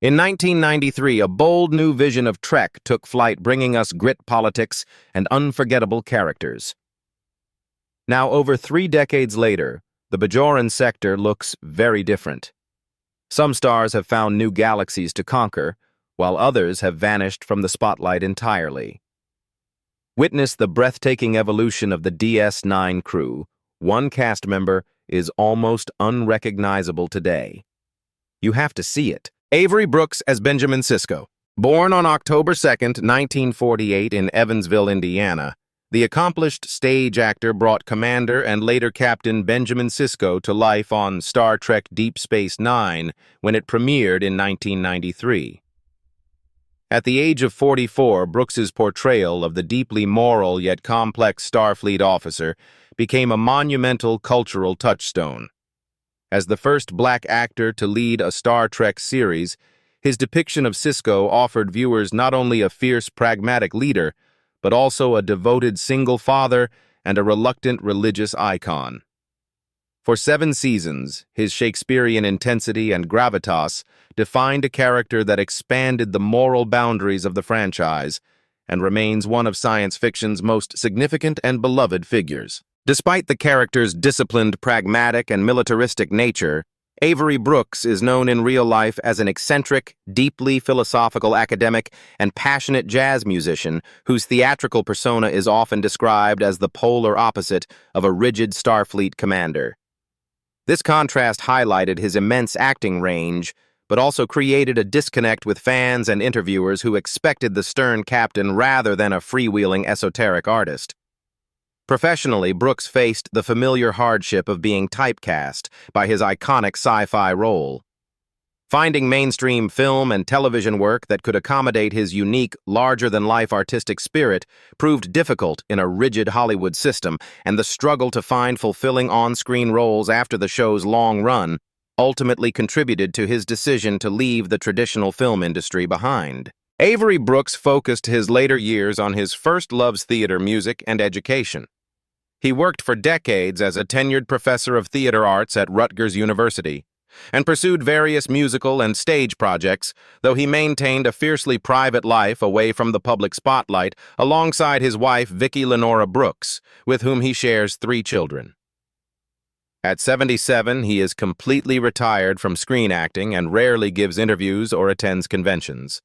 In 1993, a bold new vision of Trek took flight, bringing us grit politics and unforgettable characters. Now, over 3 decades later, the Bajoran sector looks very different. Some stars have found new galaxies to conquer, while others have vanished from the spotlight entirely. Witness the breathtaking evolution of the DS9 crew. One cast member is almost unrecognizable today. You have to see it. Avery Brooks as Benjamin Sisko. Born on October 2nd, 1948 in Evansville, Indiana, the accomplished stage actor brought Commander and later Captain Benjamin Sisko to life on Star Trek Deep Space Nine when it premiered in 1993. At the age of 44, Brooks's portrayal of the deeply moral yet complex Starfleet officer became a monumental cultural touchstone. As the first black actor to lead a Star Trek series, his depiction of Sisko offered viewers not only a fierce, pragmatic leader, but also a devoted single father and a reluctant religious icon. For 7 seasons, his Shakespearean intensity and gravitas defined a character that expanded the moral boundaries of the franchise and remains one of science fiction's most significant and beloved figures. Despite the character's disciplined, pragmatic, and militaristic nature, Avery Brooks is known in real life as an eccentric, deeply philosophical academic and passionate jazz musician whose theatrical persona is often described as the polar opposite of a rigid Starfleet commander. This contrast highlighted his immense acting range, but also created a disconnect with fans and interviewers who expected the stern captain rather than a freewheeling esoteric artist. Professionally, Brooks faced the familiar hardship of being typecast by his iconic sci-fi role. Finding mainstream film and television work that could accommodate his unique, larger-than-life artistic spirit proved difficult in a rigid Hollywood system, and the struggle to find fulfilling on-screen roles after the show's long run ultimately contributed to his decision to leave the traditional film industry behind. Avery Brooks focused his later years on his first loves: theater, music, and education. He worked for decades as a tenured professor of theater arts at Rutgers University and pursued various musical and stage projects, though he maintained a fiercely private life away from the public spotlight alongside his wife, Vicki Lenora Brooks, with whom he shares 3 children. At 77, he is completely retired from screen acting and rarely gives interviews or attends conventions.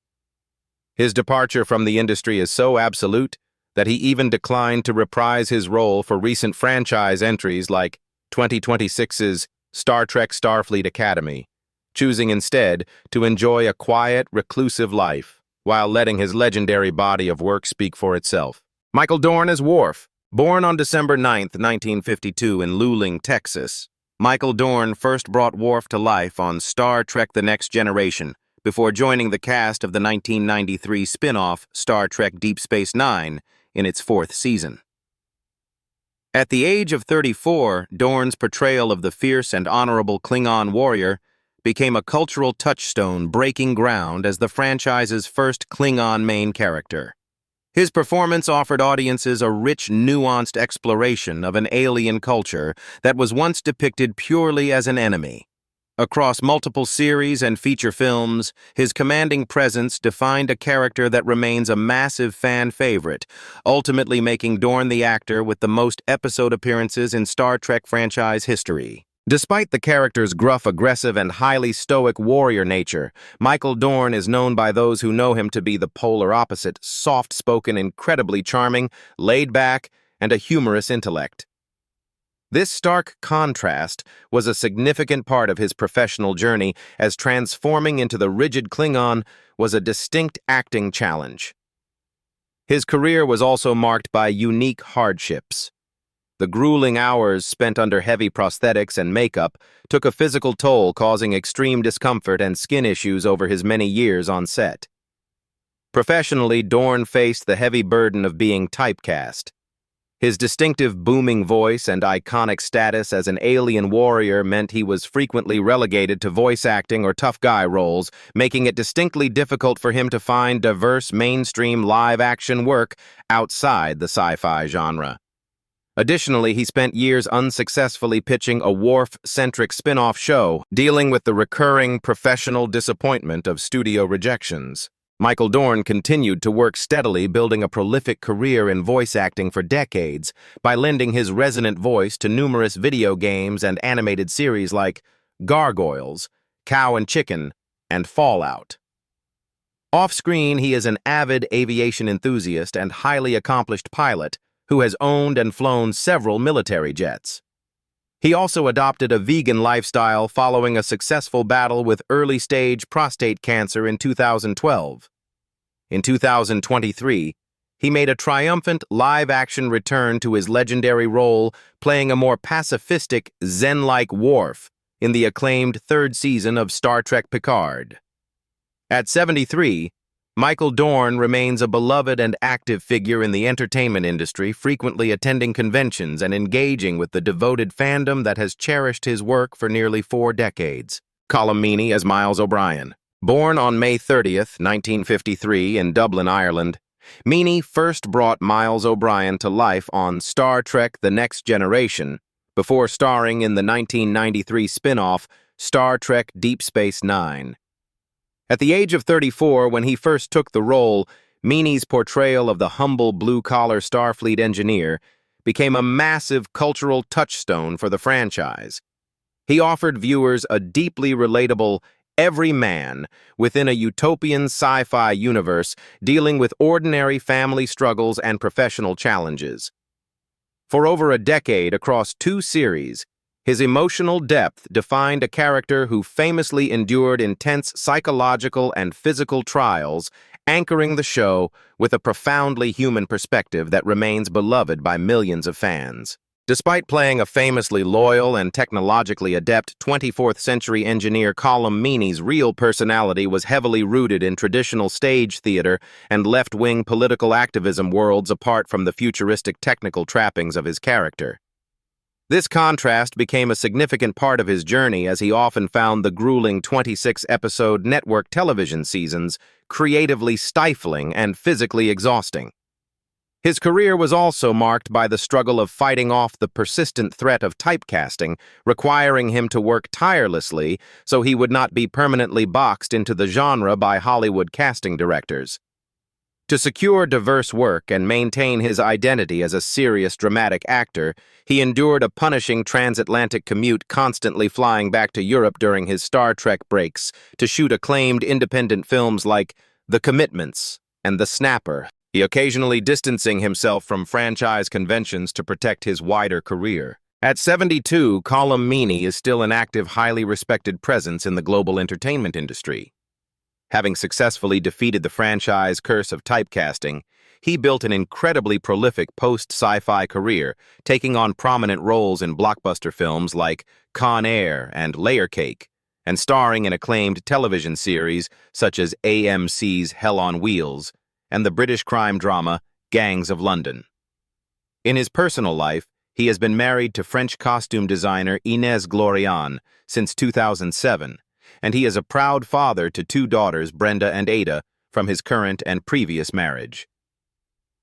His departure from the industry is so absolute that he even declined to reprise his role for recent franchise entries like 2026's Star Trek Starfleet Academy, choosing instead to enjoy a quiet, reclusive life while letting his legendary body of work speak for itself. Michael Dorn as Worf. Born on December 9, 1952 in Luling, Texas, Michael Dorn first brought Worf to life on Star Trek The Next Generation before joining the cast of the 1993 spin-off Star Trek Deep Space Nine in its 4th season. At the age of 34, Dorn's portrayal of the fierce and honorable Klingon warrior became a cultural touchstone, breaking ground as the franchise's first Klingon main character. His performance offered audiences a rich, nuanced exploration of an alien culture that was once depicted purely as an enemy. Across multiple series and feature films, his commanding presence defined a character that remains a massive fan favorite, ultimately making Dorn the actor with the most episode appearances in Star Trek franchise history. Despite the character's gruff, aggressive, and highly stoic warrior nature, Michael Dorn is known by those who know him to be the polar opposite: soft-spoken, incredibly charming, laid-back, and a humorous intellect. This stark contrast was a significant part of his professional journey, as transforming into the rigid Klingon was a distinct acting challenge. His career was also marked by unique hardships. The grueling hours spent under heavy prosthetics and makeup took a physical toll, causing extreme discomfort and skin issues over his many years on set. Professionally, Dorn faced the heavy burden of being typecast. His distinctive booming voice and iconic status as an alien warrior meant he was frequently relegated to voice acting or tough guy roles, making it distinctly difficult for him to find diverse mainstream live-action work outside the sci-fi genre. Additionally, he spent years unsuccessfully pitching a Worf-centric spin-off show, dealing with the recurring professional disappointment of studio rejections. Michael Dorn continued to work steadily, building a prolific career in voice acting for decades by lending his resonant voice to numerous video games and animated series like Gargoyles, Cow and Chicken, and Fallout. Off-screen, he is an avid aviation enthusiast and highly accomplished pilot who has owned and flown several military jets. He also adopted a vegan lifestyle following a successful battle with early-stage prostate cancer in 2012. In 2023, he made a triumphant live-action return to his legendary role, playing a more pacifistic, zen-like Worf in the acclaimed third season of Star Trek Picard. At 73, Michael Dorn remains a beloved and active figure in the entertainment industry, frequently attending conventions and engaging with the devoted fandom that has cherished his work for nearly 4 decades. Colm Meaney as Miles O'Brien. Born on May 30th, 1953 in Dublin, Ireland, Meaney first brought Miles O'Brien to life on Star Trek The Next Generation before starring in the 1993 spin-off Star Trek Deep Space Nine. At the age of 34, when he first took the role, Meaney's portrayal of the humble blue-collar Starfleet engineer became a massive cultural touchstone for the franchise. He offered viewers a deeply relatable everyman within a utopian sci-fi universe dealing with ordinary family struggles and professional challenges. For over a decade across 2 series, his emotional depth defined a character who famously endured intense psychological and physical trials, anchoring the show with a profoundly human perspective that remains beloved by millions of fans. Despite playing a famously loyal and technologically adept 24th-century engineer, Colm Meaney's real personality was heavily rooted in traditional stage theater and left-wing political activism worlds apart from the futuristic technical trappings of his character. This contrast became a significant part of his journey, as he often found the grueling 26-episode network television seasons creatively stifling and physically exhausting. His career was also marked by the struggle of fighting off the persistent threat of typecasting, requiring him to work tirelessly so he would not be permanently boxed into the genre by Hollywood casting directors. To secure diverse work and maintain his identity as a serious dramatic actor, he endured a punishing transatlantic commute, constantly flying back to Europe during his Star Trek breaks to shoot acclaimed independent films like The Commitments and The Snapper, he occasionally distancing himself from franchise conventions to protect his wider career. At 72, Colm Meaney is still an active, highly respected presence in the global entertainment industry. Having successfully defeated the franchise curse of typecasting, he built an incredibly prolific post-sci-fi career, taking on prominent roles in blockbuster films like Con Air and Layer Cake, and starring in acclaimed television series such as AMC's Hell on Wheels and the British crime drama Gangs of London. In his personal life, he has been married to French costume designer Inès Glorian since 2007, and he is a proud father to 2 daughters, Brenda and Ada, from his current and previous marriage.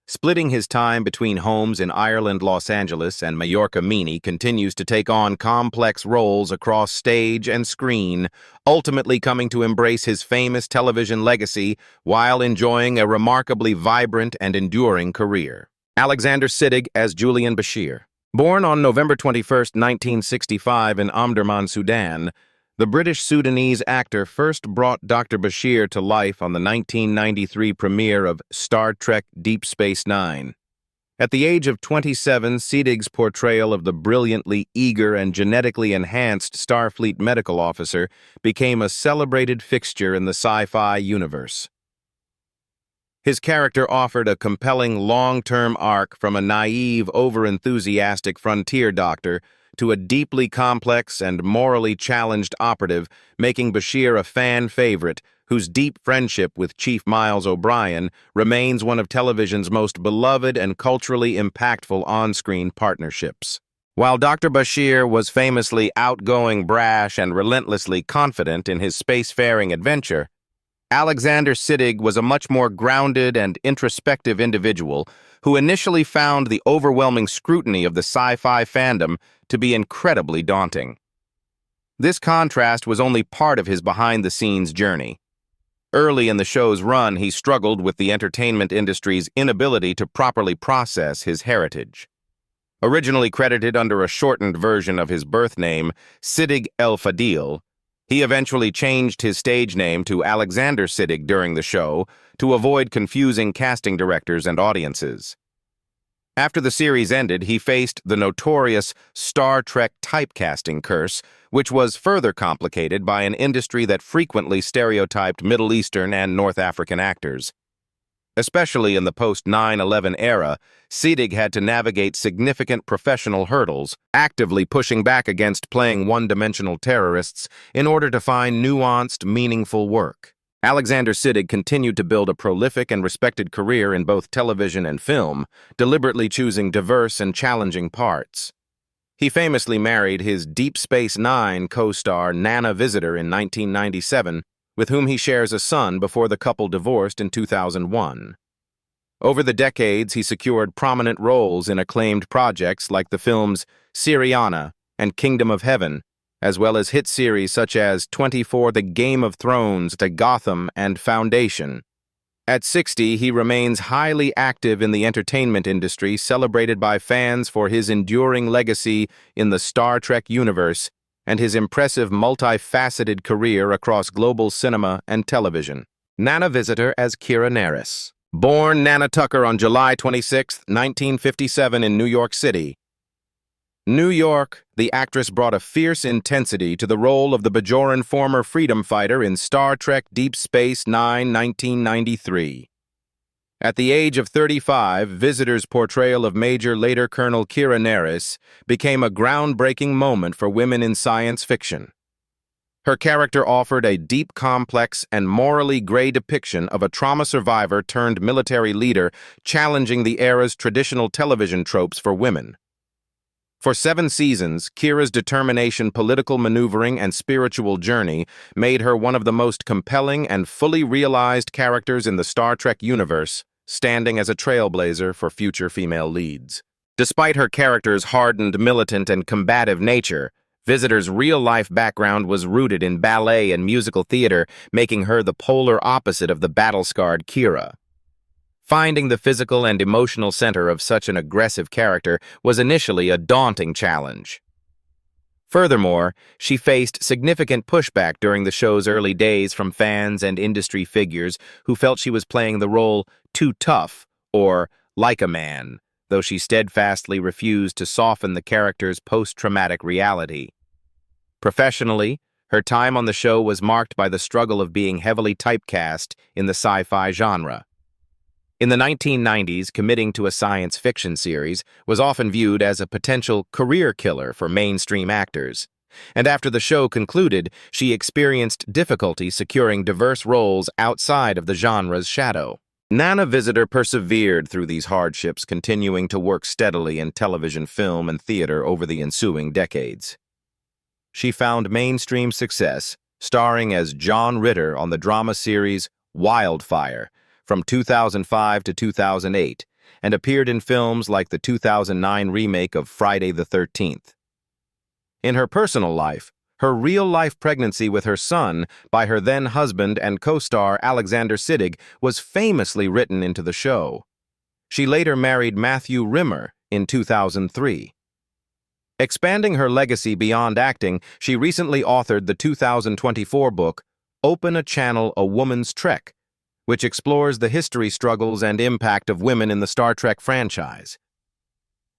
Splitting his time between homes in Ireland, Los Angeles, and Mallorca, Meaney continues to take on complex roles across stage and screen, ultimately coming to embrace his famous television legacy while enjoying a remarkably vibrant and enduring career. Alexander Siddig as Julian Bashir. Born on November 21, 1965 in Omdurman, Sudan, the British-Sudanese actor first brought Dr. Bashir to life on the 1993 premiere of Star Trek Deep Space Nine. At the age of 27, Siddig's portrayal of the brilliantly eager and genetically enhanced Starfleet medical officer became a celebrated fixture in the sci-fi universe. His character offered a compelling long-term arc from a naive, over-enthusiastic frontier doctor to a deeply complex and morally challenged operative, making Bashir a fan favorite whose deep friendship with Chief Miles O'Brien remains one of television's most beloved and culturally impactful on-screen partnerships. While Dr. Bashir was famously outgoing, brash, and relentlessly confident in his spacefaring adventure, Alexander Siddig was a much more grounded and introspective individual who initially found the overwhelming scrutiny of the sci-fi fandom to be incredibly daunting. This contrast was only part of his behind-the-scenes journey. Early in the show's run, he struggled with the entertainment industry's inability to properly process his heritage. Originally credited under a shortened version of his birth name, Siddig El Fadil, he eventually changed his stage name to Alexander Siddig during the show to avoid confusing casting directors and audiences. After the series ended, he faced the notorious Star Trek typecasting curse, which was further complicated by an industry that frequently stereotyped Middle Eastern and North African actors. Especially in the post-9/11 era, Siddig had to navigate significant professional hurdles, actively pushing back against playing one-dimensional terrorists in order to find nuanced, meaningful work. Alexander Siddig continued to build a prolific and respected career in both television and film, deliberately choosing diverse and challenging parts. He famously married his Deep Space Nine co-star Nana Visitor in 1997, with whom he shares a son before the couple divorced in 2001. Over the decades, he secured prominent roles in acclaimed projects like the films Syriana and Kingdom of Heaven, as well as hit series such as 24 The Game of Thrones, The Gotham, and Foundation. At 60, he remains highly active in the entertainment industry, celebrated by fans for his enduring legacy in the Star Trek universe and his impressive multifaceted career across global cinema and television. Nana Visitor as Kira Nerys. Born Nana Tucker on July 26, 1957 in New York City. New York, the actress brought a fierce intensity to the role of the Bajoran former freedom fighter in Star Trek Deep Space Nine, 1993. At the age of 35, Visitor's portrayal of Major later Colonel Kira Nerys became a groundbreaking moment for women in science fiction. Her character offered a deep, complex, and morally gray depiction of a trauma survivor turned military leader challenging the era's traditional television tropes for women. For 7 seasons, Kira's determination, political maneuvering, and spiritual journey made her one of the most compelling and fully realized characters in the Star Trek universe, standing as a trailblazer for future female leads. Despite her character's hardened, militant, and combative nature, Visitor's real-life background was rooted in ballet and musical theater, making her the polar opposite of the battle-scarred Kira. Finding the physical and emotional center of such an aggressive character was initially a daunting challenge. Furthermore, she faced significant pushback during the show's early days from fans and industry figures who felt she was playing the role too tough or like a man, though she steadfastly refused to soften the character's post-traumatic reality. Professionally, her time on the show was marked by the struggle of being heavily typecast in the sci-fi genre. In the 1990s, committing to a science fiction series was often viewed as a potential career killer for mainstream actors, and after the show concluded, she experienced difficulty securing diverse roles outside of the genre's shadow. Nana Visitor persevered through these hardships, continuing to work steadily in television, film, and theater over the ensuing decades. She found mainstream success, starring as John Ritter on the drama series Wildfire from 2005 to 2008, and appeared in films like the 2009 remake of Friday the 13th. In her personal life, her real-life pregnancy with her son by her then-husband and co-star Alexander Siddig was famously written into the show. She later married Matthew Rimmer in 2003. Expanding her legacy beyond acting, she recently authored the 2024 book, Open a Channel, A Woman's Trek, which explores the history, struggles, and impact of women in the Star Trek franchise.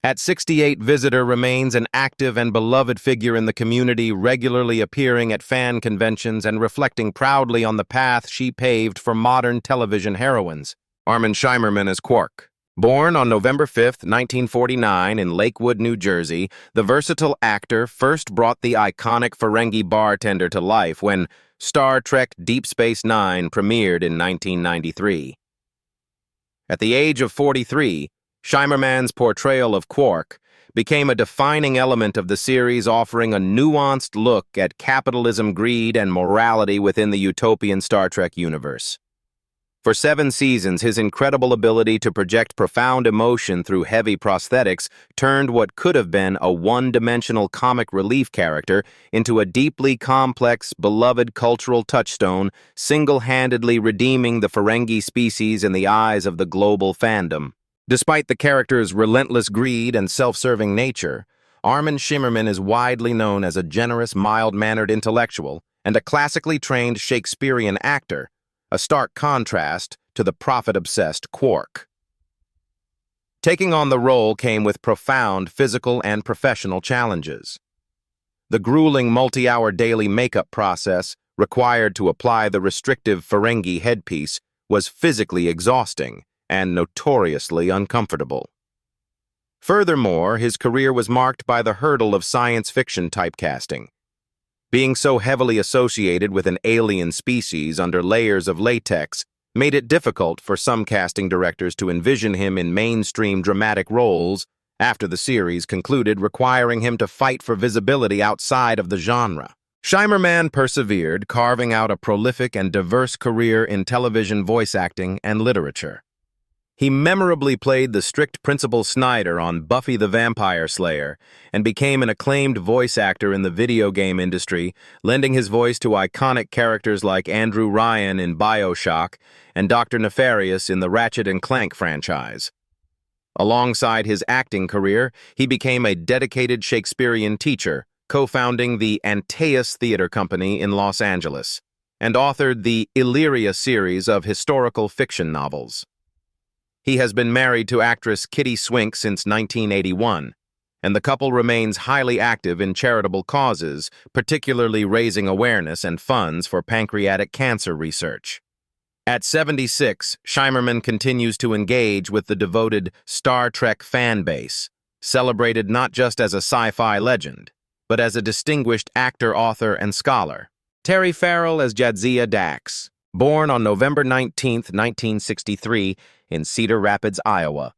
At 68, Visitor remains an active and beloved figure in the community, regularly appearing at fan conventions and reflecting proudly on the path she paved for modern television heroines. Armin Shimerman as Quark. Born on November 5, 1949 in Lakewood, New Jersey, the versatile actor first brought the iconic Ferengi bartender to life when Star Trek Deep Space Nine premiered in 1993. At the age of 43, Shimerman's portrayal of Quark became a defining element of the series, offering a nuanced look at capitalism, greed, and morality within the utopian Star Trek universe. For 7 seasons, his incredible ability to project profound emotion through heavy prosthetics turned what could have been a one-dimensional comic relief character into a deeply complex, beloved cultural touchstone, single-handedly redeeming the Ferengi species in the eyes of the global fandom. Despite the character's relentless greed and self-serving nature, Armin Shimerman is widely known as a generous, mild-mannered intellectual and a classically trained Shakespearean actor, a stark contrast to the profit-obsessed Quark. Taking on the role came with profound physical and professional challenges. The grueling multi-hour daily makeup process required to apply the restrictive Ferengi headpiece was physically exhausting and notoriously uncomfortable. Furthermore, his career was marked by the hurdle of science fiction typecasting. Being so heavily associated with an alien species under layers of latex made it difficult for some casting directors to envision him in mainstream dramatic roles after the series concluded, requiring him to fight for visibility outside of the genre. Shimerman persevered, carving out a prolific and diverse career in television voice acting and literature. He memorably played the strict Principal Snyder on Buffy the Vampire Slayer and became an acclaimed voice actor in the video game industry, lending his voice to iconic characters like Andrew Ryan in BioShock and Dr. Nefarious in the Ratchet & Clank franchise. Alongside his acting career, he became a dedicated Shakespearean teacher, co-founding the Antaeus Theater Company in Los Angeles, and authored the Illyria series of historical fiction novels. He has been married to actress Kitty Swink since 1981, and the couple remains highly active in charitable causes, particularly raising awareness and funds for pancreatic cancer research. At 76, Shimerman continues to engage with the devoted Star Trek fan base, celebrated not just as a sci-fi legend, but as a distinguished actor, author, and scholar. Terry Farrell as Jadzia Dax, born on November 19, 1963, in Cedar Rapids, Iowa.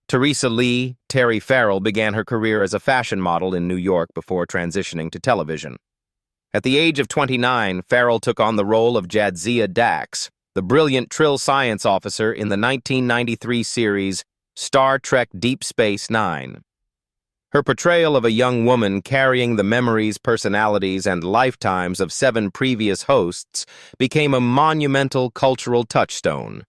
Teresa Lee Terry Farrell began her career as a fashion model in New York before transitioning to television. At the age of 29, Farrell took on the role of Jadzia Dax, the brilliant Trill science officer in the 1993 series Star Trek Deep Space Nine. Her portrayal of a young woman carrying the memories, personalities, and lifetimes of 7 previous hosts became a monumental cultural touchstone.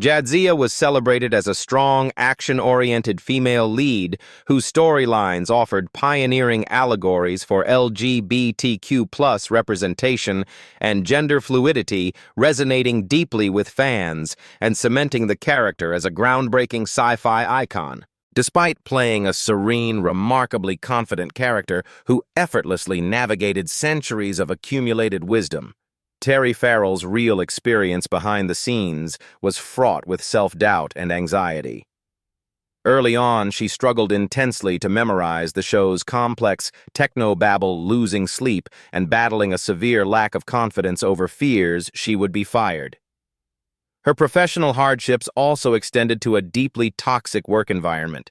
Jadzia was celebrated as a strong, action-oriented female lead whose storylines offered pioneering allegories for LGBTQ+ representation and gender fluidity, resonating deeply with fans and cementing the character as a groundbreaking sci-fi icon. Despite playing a serene, remarkably confident character who effortlessly navigated centuries of accumulated wisdom, Terry Farrell's real experience behind the scenes was fraught with self-doubt and anxiety. Early on, she struggled intensely to memorize the show's complex technobabble, losing sleep and battling a severe lack of confidence over fears she would be fired. Her professional hardships also extended to a deeply toxic work environment.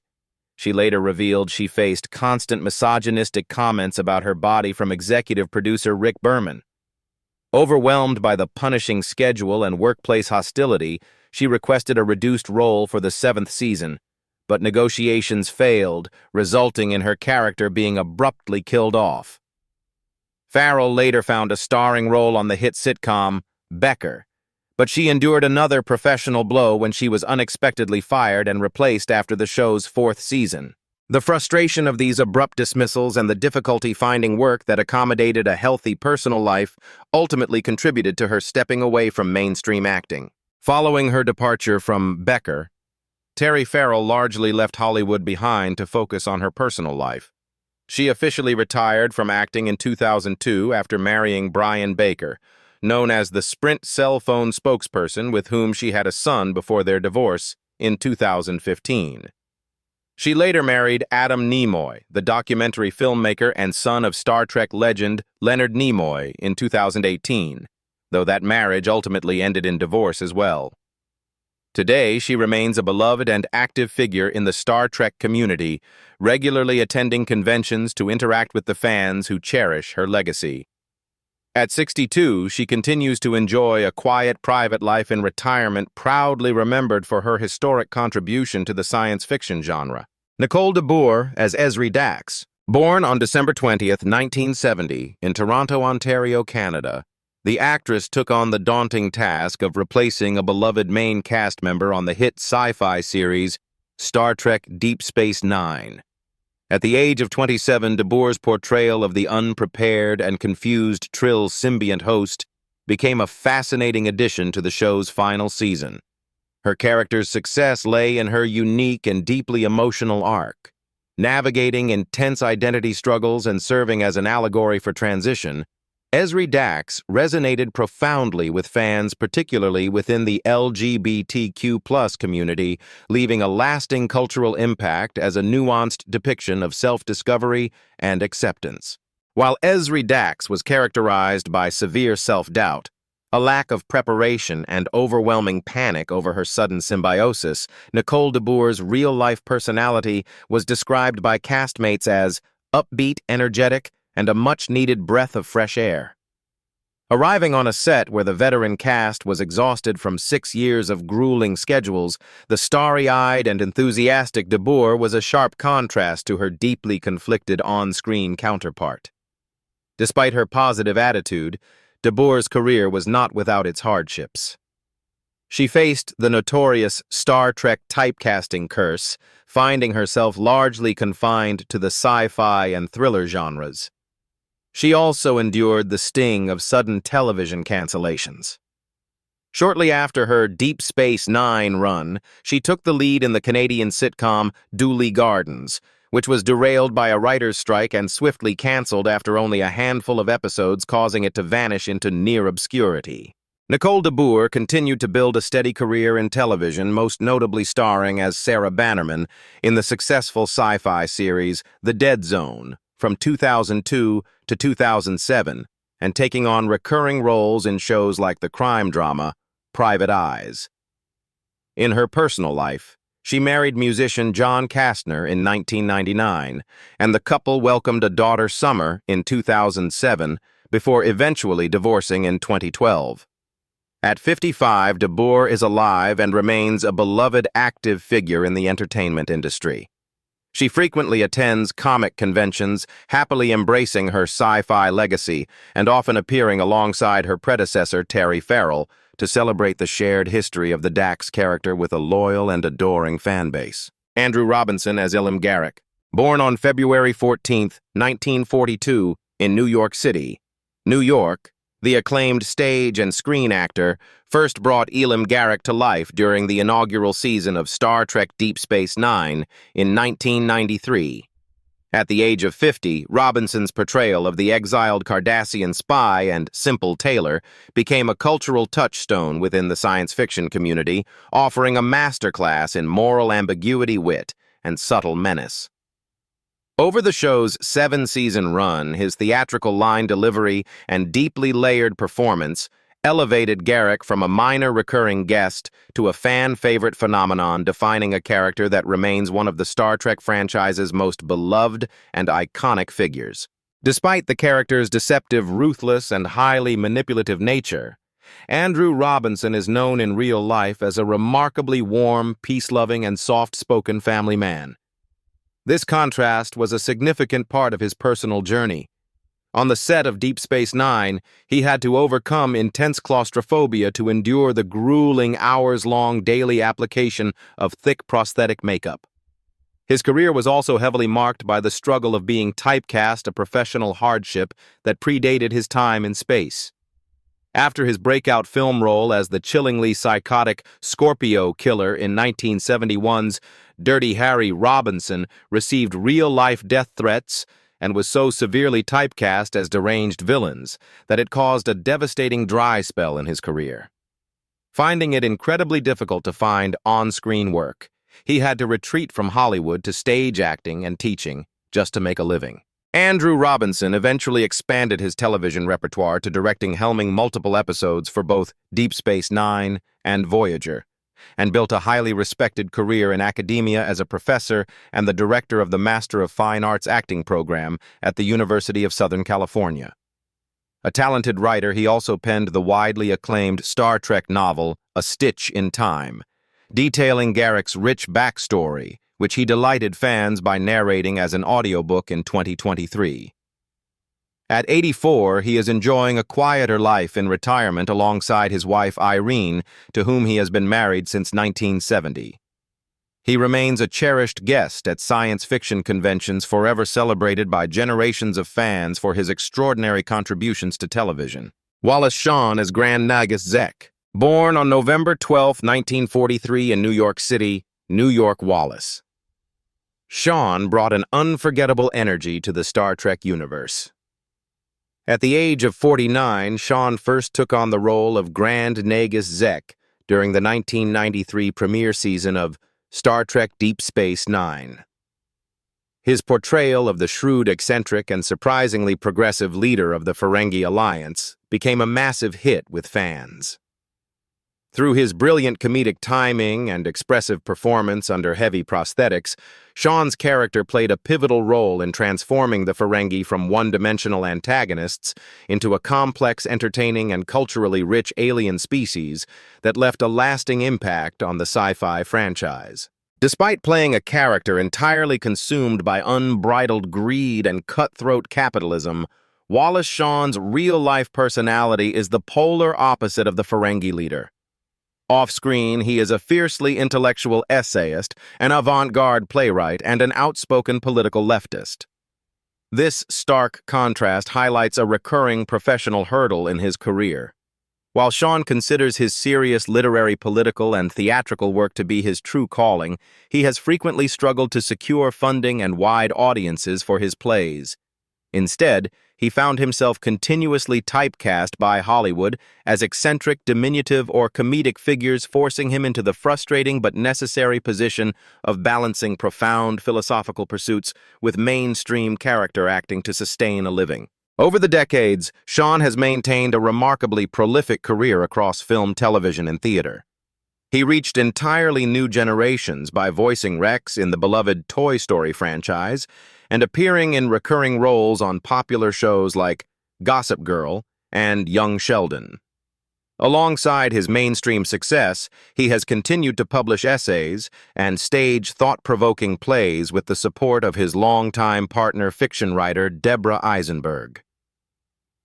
She later revealed she faced constant misogynistic comments about her body from executive producer Rick Berman. Overwhelmed by the punishing schedule and workplace hostility, she requested a reduced role for the 7th season, but negotiations failed, resulting in her character being abruptly killed off. Farrell later found a starring role on the hit sitcom Becker, but she endured another professional blow when she was unexpectedly fired and replaced after the show's 4th season. The frustration of these abrupt dismissals and the difficulty finding work that accommodated a healthy personal life ultimately contributed to her stepping away from mainstream acting. Following her departure from Becker, Terry Farrell largely left Hollywood behind to focus on her personal life. She officially retired from acting in 2002 after marrying Brian Baker, known as the Sprint cell phone spokesperson with whom she had a son before their divorce in 2015. She later married Adam Nimoy, the documentary filmmaker and son of Star Trek legend Leonard Nimoy, in 2018, though that marriage ultimately ended in divorce as well. Today, she remains a beloved and active figure in the Star Trek community, regularly attending conventions to interact with the fans who cherish her legacy. At 62, she continues to enjoy a quiet private life in retirement, proudly remembered for her historic contribution to the science fiction genre. Nicole de Boer as Ezri Dax. Born on December 20th, 1970, in Toronto, Ontario, Canada, the actress took on the daunting task of replacing a beloved main cast member on the hit sci-fi series Star Trek Deep Space Nine. At the age of 27, de Boer's portrayal of the unprepared and confused Trill's symbiont host became a fascinating addition to the show's final season. Her character's success lay in her unique and deeply emotional arc. Navigating intense identity struggles and serving as an allegory for transition, Ezri Dax resonated profoundly with fans, particularly within the LGBTQ+ community, leaving a lasting cultural impact as a nuanced depiction of self-discovery and acceptance. While Ezri Dax was characterized by severe self-doubt, a lack of preparation, and overwhelming panic over her sudden symbiosis, Nicole de Boer's real-life personality was described by castmates as upbeat, energetic, and a much-needed breath of fresh air. Arriving on a set where the veteran cast was exhausted from 6 years of grueling schedules, the starry-eyed and enthusiastic de Boer was a sharp contrast to her deeply conflicted on-screen counterpart. Despite her positive attitude, de Boer's career was not without its hardships. She faced the notorious Star Trek typecasting curse, finding herself largely confined to the sci-fi and thriller genres. She also endured the sting of sudden television cancellations. Shortly after her Deep Space Nine run, she took the lead in the Canadian sitcom Dooley Gardens, which was derailed by a writer's strike and swiftly canceled after only a handful of episodes, causing it to vanish into near obscurity. Nicole de Boer continued to build a steady career in television, most notably starring as Sarah Bannerman in the successful sci-fi series The Dead Zone from 2002 to 2007, and taking on recurring roles in shows like the crime drama Private Eyes. In her personal life, she married musician John Kastner in 1999, and the couple welcomed a daughter, Summer, in 2007, before eventually divorcing in 2012. At 55, de Boer is alive and remains a beloved active figure in the entertainment industry. She frequently attends comic conventions, happily embracing her sci-fi legacy and often appearing alongside her predecessor, Terry Farrell, to celebrate the shared history of the Dax character with a loyal and adoring fanbase. Andrew Robinson as Ilum Garak. Born on February 14, 1942, in New York City, New York, the acclaimed stage and screen actor first brought Ilum Garak to life during the inaugural season of Star Trek Deep Space Nine in 1993. At the age of 50, Robinson's portrayal of the exiled Cardassian spy and simple tailor became a cultural touchstone within the science fiction community, offering a masterclass in moral ambiguity, wit, and subtle menace. Over the show's 7-season run, his theatrical line delivery and deeply layered performance elevated Garak from a minor recurring guest to a fan-favorite phenomenon, defining a character that remains one of the Star Trek franchise's most beloved and iconic figures. Despite the character's deceptive, ruthless, and highly manipulative nature, Andrew Robinson is known in real life as a remarkably warm, peace-loving, and soft-spoken family man. This contrast was a significant part of his personal journey. On the set of Deep Space Nine, he had to overcome intense claustrophobia to endure the grueling hours-long daily application of thick prosthetic makeup. His career was also heavily marked by the struggle of being typecast, a professional hardship that predated his time in space. After his breakout film role as the chillingly psychotic Scorpio killer in 1971's Dirty Harry, Robinson received real-life death threats and was so severely typecast as deranged villains that it caused a devastating dry spell in his career. Finding it incredibly difficult to find on-screen work, he had to retreat from Hollywood to stage acting and teaching just to make a living. Andrew Robinson eventually expanded his television repertoire to directing helming multiple episodes for both Deep Space Nine and Voyager. and built a highly respected career in academia as a professor and the director of the Master of Fine Arts acting program at the University of Southern California. A talented writer, he also penned the widely acclaimed Star Trek novel A Stitch in Time, detailing Garak's rich backstory, which he delighted fans by narrating as an audiobook in 2023. At 84, he is enjoying a quieter life in retirement alongside his wife Irene, to whom he has been married since 1970. He remains a cherished guest at science fiction conventions, forever celebrated by generations of fans for his extraordinary contributions to television. Wallace Shawn as Grand Nagus Zek. Born on November 12, 1943 in New York City, New York Wallace. Shawn brought an unforgettable energy to the Star Trek universe. At the age of 49, Shawn first took on the role of Grand Nagus Zek during the 1993 premiere season of Star Trek Deep Space Nine. His portrayal of the shrewd, eccentric, and surprisingly progressive leader of the Ferengi Alliance became a massive hit with fans. Through his brilliant comedic timing and expressive performance under heavy prosthetics, Shawn's character played a pivotal role in transforming the Ferengi from one-dimensional antagonists into a complex, entertaining, and culturally rich alien species that left a lasting impact on the sci-fi franchise. Despite playing a character entirely consumed by unbridled greed and cutthroat capitalism, Wallace Shawn's real-life personality is the polar opposite of the Ferengi leader. Off-screen, he is a fiercely intellectual essayist, an avant-garde playwright, and an outspoken political leftist. This stark contrast highlights a recurring professional hurdle in his career. While Shawn considers his serious literary, political, and theatrical work to be his true calling, he has frequently struggled to secure funding and wide audiences for his plays. Instead, he found himself continuously typecast by Hollywood as eccentric, diminutive, or comedic figures, forcing him into the frustrating but necessary position of balancing profound philosophical pursuits with mainstream character acting to sustain a living. Over the decades, Shawn has maintained a remarkably prolific career across film, television, and theater. He reached entirely new generations by voicing Rex in the beloved Toy Story franchise and appearing in recurring roles on popular shows like Gossip Girl and Young Sheldon. Alongside his mainstream success, he has continued to publish essays and stage thought-provoking plays with the support of his longtime partner, fiction writer Deborah Eisenberg.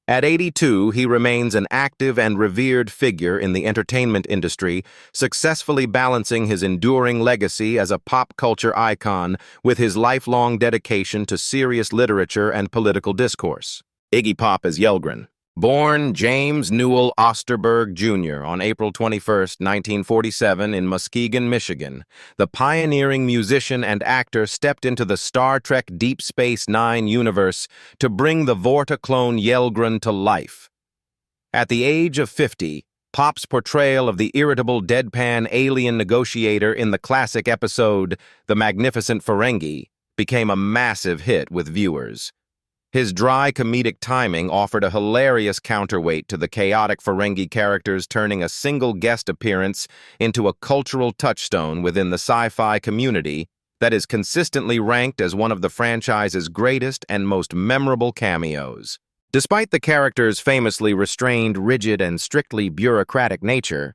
At 82, he remains an active and revered figure in the entertainment industry, successfully balancing his enduring legacy as a pop culture icon with his lifelong dedication to serious literature and political discourse. Iggy Pop as Yelgren. Born James Newell Osterberg, Jr. on April 21, 1947 in Muskegon, Michigan, the pioneering musician and actor stepped into the Star Trek Deep Space Nine universe to bring the Vorta clone Yelgren to life. At the age of 50, Pop's portrayal of the irritable, deadpan alien negotiator in the classic episode The Magnificent Ferengi became a massive hit with viewers. His dry comedic timing offered a hilarious counterweight to the chaotic Ferengi characters, turning a single guest appearance into a cultural touchstone within the sci-fi community that is consistently ranked as one of the franchise's greatest and most memorable cameos. Despite the character's famously restrained, rigid, and strictly bureaucratic nature,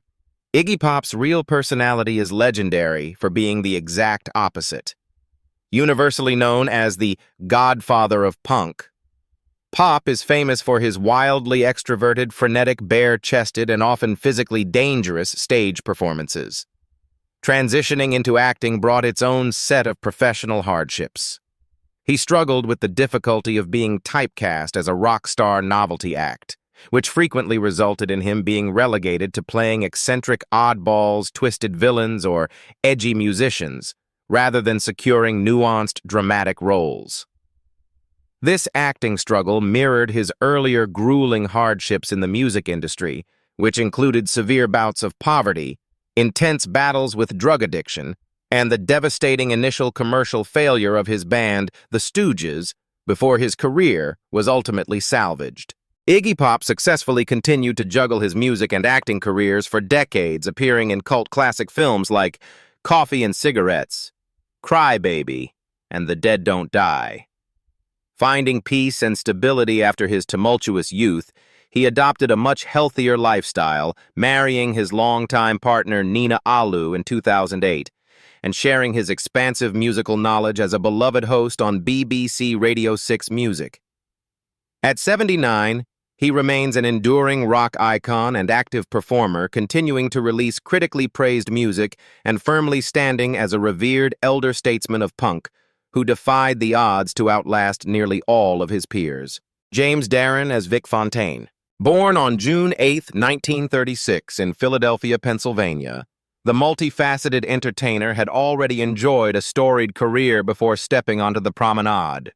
Iggy Pop's real personality is legendary for being the exact opposite. Universally known as the godfather of punk, Pop is famous for his wildly extroverted, frenetic, bare-chested, and often physically dangerous stage performances. Transitioning into acting brought its own set of professional hardships. He struggled with the difficulty of being typecast as a rock star novelty act, which frequently resulted in him being relegated to playing eccentric oddballs, twisted villains, or edgy musicians, rather than securing nuanced, dramatic roles. This acting struggle mirrored his earlier grueling hardships in the music industry, which included severe bouts of poverty, intense battles with drug addiction, and the devastating initial commercial failure of his band, The Stooges, before his career was ultimately salvaged. Iggy Pop successfully continued to juggle his music and acting careers for decades, appearing in cult classic films like Coffee and Cigarettes, Cry Baby, and The Dead Don't Die. Finding peace and stability after his tumultuous youth, he adopted a much healthier lifestyle, marrying his longtime partner Nina Alu in 2008, and sharing his expansive musical knowledge as a beloved host on BBC Radio 6 Music. At 79, he remains an enduring rock icon and active performer, continuing to release critically praised music and firmly standing as a revered elder statesman of punk who defied the odds to outlast nearly all of his peers. James Darren as Vic Fontaine. Born on June 8, 1936 in Philadelphia, Pennsylvania, the multifaceted entertainer had already enjoyed a storied career before stepping onto the promenade.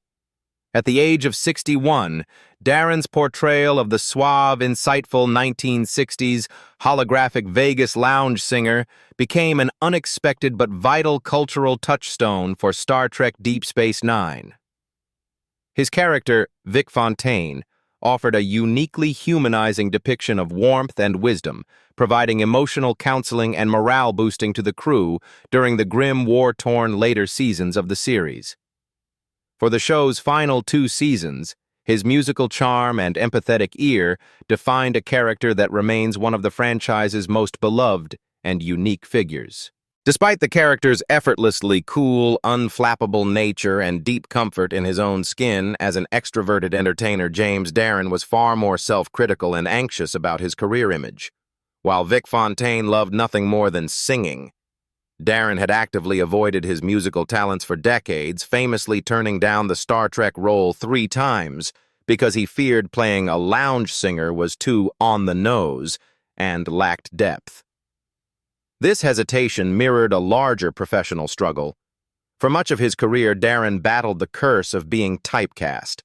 At the age of 61, Darren's portrayal of the suave, insightful 1960s holographic Vegas lounge singer became an unexpected but vital cultural touchstone for Star Trek Deep Space Nine. His character, Vic Fontaine, offered a uniquely humanizing depiction of warmth and wisdom, providing emotional counseling and morale boosting to the crew during the grim, war-torn later seasons of the series. For the show's final 2 seasons, his musical charm and empathetic ear defined a character that remains one of the franchise's most beloved and unique figures. Despite the character's effortlessly cool, unflappable nature and deep comfort in his own skin, as an extroverted entertainer, James Darren was far more self-critical and anxious about his career image. While Vic Fontaine loved nothing more than singing, Darren had actively avoided his musical talents for decades, famously turning down the Star Trek role 3 times because he feared playing a lounge singer was too on the nose and lacked depth. This hesitation mirrored a larger professional struggle. For much of his career, Darren battled the curse of being typecast.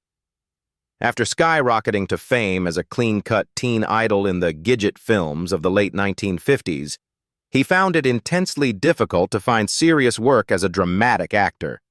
After skyrocketing to fame as a clean-cut teen idol in the Gidget films of the late 1950s, he found it intensely difficult to find serious work as a dramatic actor.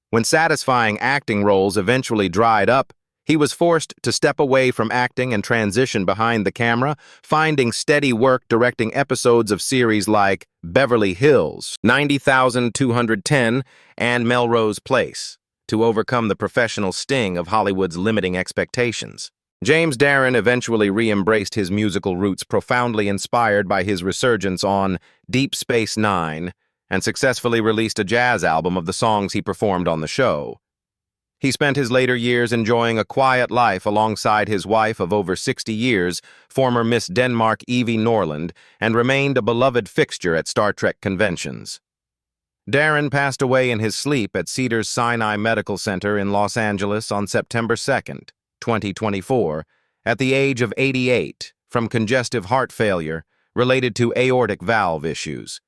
When satisfying acting roles eventually dried up, he was forced to step away from acting and transition behind the camera, finding steady work directing episodes of series like Beverly Hills, 90,210, and Melrose Place, to overcome the professional sting of Hollywood's limiting expectations. James Darren eventually re-embraced his musical roots, profoundly inspired by his resurgence on Deep Space Nine, and successfully released a jazz album of the songs he performed on the show. He spent his later years enjoying a quiet life alongside his wife of over 60 years, former Miss Denmark Evie Norland, and remained a beloved fixture at Star Trek conventions. Darren passed away in his sleep at Cedars-Sinai Medical Center in Los Angeles on September 2nd. 2024, at the age of 88, from congestive heart failure related to aortic valve issues.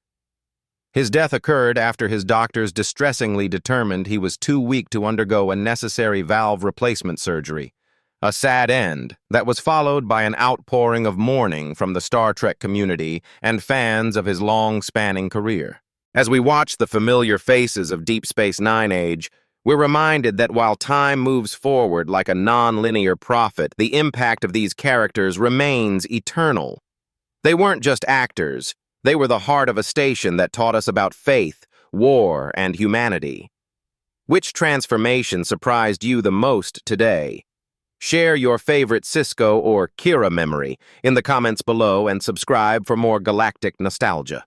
His death occurred after his doctors distressingly determined he was too weak to undergo a necessary valve replacement surgery, a sad end that was followed by an outpouring of mourning from the Star Trek community and fans of his long-spanning career. As we watch the familiar faces of Deep Space Nine age, we're reminded that while time moves forward like a non-linear prophet, the impact of these characters remains eternal. They weren't just actors. They were the heart of a station that taught us about faith, war, and humanity. Which transformation surprised you the most today? Share your favorite Cisco or Kira memory in the comments below and subscribe for more galactic nostalgia.